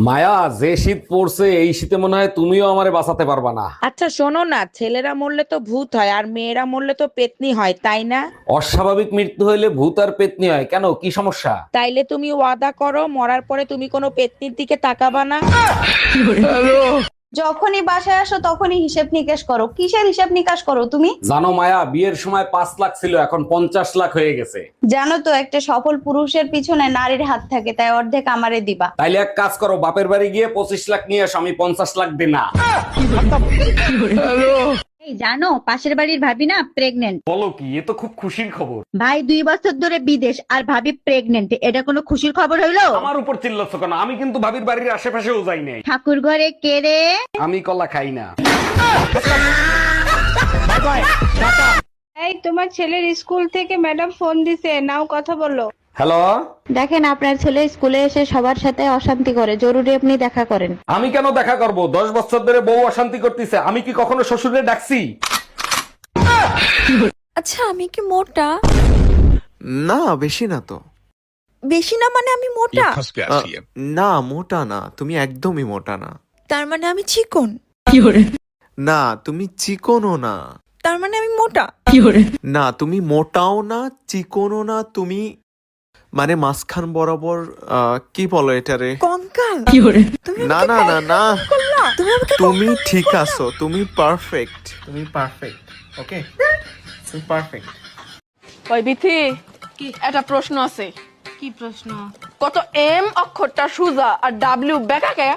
মায়া, যে শীত পড়ছে এই শীতে মনে হয় তুমিও আমারে বাঁচাতে পারবা না। আচ্ছা শোনো না, ছেলেরা মরলে তো ভূত হয় আর মেয়েরা মরলে তো পেতনি হয়, তাই না? অস্বাভাবিক মৃত্যু হইলে ভূত আর পেতনি হয় কেন, কি সমস্যা? তাইলে তুমি ওয়াদা করো মরার পরে তুমি কোনো পেতনির দিকে তাকাবা না। যখনই বাসায় আসো তখনই হিসেব নিকেশ করো। কিসের হিসেব নিকাশ করো তুমি? জানো মায়া, বিয়ের সময় 5 লাখ ছিল, এখন 50 লাখ হয়ে গেছে। জানো তো একটা সফল পুরুষের পিছনে নারীর হাত থাকে, তাই অর্ধেক আমারে দিবা। তাইলে এক কাজ করো, বাপের বাড়ি গিয়ে 25 লাখ নিয়ে আসো, আমি 50 লাখ দিই না। এই জানো পাশের বাড়ির ভাবি না প্রেগনেন্ট। বলো কি, এ তো খুব খুশির খবর। ভাই 2 বছর ধরে বিদেশ আর ভাবি প্রেগনেন্ট, এটা কোনো খুশির খবর হইলো? আমার উপর চিল্লাচ্ছ কেন? আমি কিন্তু ভাবির বাড়ির আশেপাশেও যাই নাই। ঠাকুর ঘরে কেড়ে। আমি কলা খাই না। এই তোমার ছেলের স্কুল থেকে ম্যাডাম ফোন দিছে, নাও কথা বলো। হ্যালো, দেখেন আপনার ছেলে স্কুলে এসে সবার সাথে অশান্তি করে, জরুরি আপনি দেখা করেন। আমি কেন দেখা করব? 10 বছর ধরে বউ অশান্তি করতেছে, আমি কি কখনো শ্বশুরে ডাকছি? আচ্ছা আমি কি মোটা? না বেশি না তো। বেশি না মানে আমি মোটা? না মোটা না, তুমি একদমই মোটা না। তার মানে আমি চিকন? না তুমি চিকনও না। তার মানে আমি মোটা? না তুমি মোটাও না চিকনও না, তুমি মানে মাঝখান বরাবর কি বলো এটারে? কঙ্কাল? তুমি না আমাকে না না না, করলা? তুমি আমাকে তুমি কঙ্কাল ঠিক করলা? আছো, তুমি পারফেক্ট, তুমি পারফেক্ট। ওকে তুমি পারফেক্ট। ওই বিথি, একটা প্রশ্ন আছে। কি প্রশ্ন? কত এম অক্ষরটা সোজা আর ডাব্লিউ বেকা কে?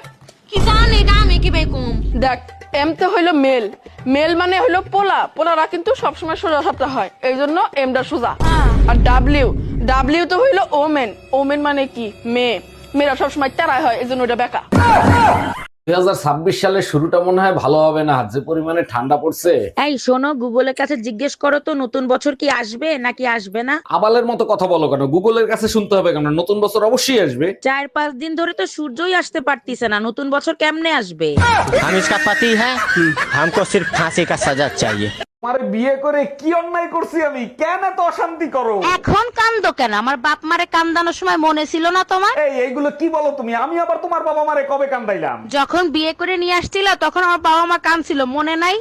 কি জানি এটা আমি কি বেকুম? দেখ, এম তো হইলো মেল, মেল মানে হইলো পোলা, পোলারা কিন্তু সবসময় সোজা সাপটা হয়, এই জন্য এমটা সোজা। আর ডাব্লিউ, ডাব্লিউ তো হইলো ওমেন, ওমেন মানে কি মেয়ে, মেয়েরা সবসময় তেরাই হয়, এই জন্য ওটা বেকা। 2026 সালের শুরুটা মনে হয় ভালো হবে না, যে পরিমাণে ঠান্ডা পড়ছে। এই শোনো, গুগলের কাছে জিজ্ঞেস করো তো নতুন বছর কি আসবে নাকি আসবে না। আবালের মতো কথা বলো কেন? গুগলের কাছে শুনতে হবে কেন? নতুন বছর অবশ্যই আসবে। 4-5 দিন ধরে তো সূর্যই আসতে পারতিছে না, নতুন বছর কেমনে আসবে? हम इसका पति है, हमको सिर्फ फांसी का सजा चाहिए। আমার বিয়ে করে কি অন্যায় করছি আমি? কেন এত অশান্তি করো? এখন কান্দো কেন? আমার বাপ মারে কান্দানোর সময় মনে ছিল না তোমার? এইগুলো কি বলো তুমি? আমি আবার তোমার বাবা মারে কবে কান্দাইলাম? যখন বিয়ে করে নিয়ে আসছিল তখন আমার বাবা মা কাঁদছিল, মনে নাই?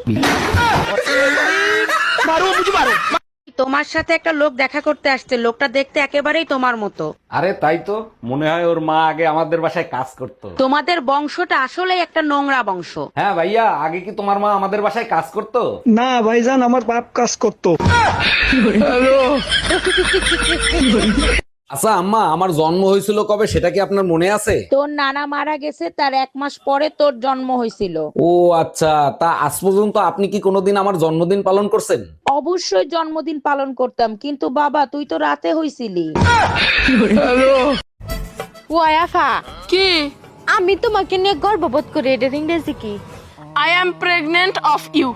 তোমার সাথে একটা লোক দেখা করতে আসছে, লোকটা দেখতে একেবারেই তোমার মতো। আরে তাই তো, মনে হয় ওর মা আগে আমাদের বাসায় কাজ করতো। তোমাদের বংশটা আসলে একটা নোংরা বংশ। হ্যাঁ ভাইয়া, আগে কি তোমার মা আমাদের বাসায় কাজ করতো? না ভাইজান, আমার বাপ কাজ করতো। আচ্ছা আম্মা, আমার জন্ম হয়েছিল কবে সেটা কি আপনার মনে আছে? তোর নানা মারা গেছে তার 1 মাস পরে তোর জন্ম হয়েছিল। ও আচ্ছা, তা আজ পর্যন্ত আপনি কি কোনোদিন আমার জন্মদিন পালন করছেন? অবশ্যই জন্মদিন পালন করতাম, কিন্তু বাবা তুই তো রাতে হইছিলি। ওয়াইফা, কি? আমি তোমাকে নিয়ে গর্ববোধ করি, এটার ইংরেজি কি? I am pregnant of you.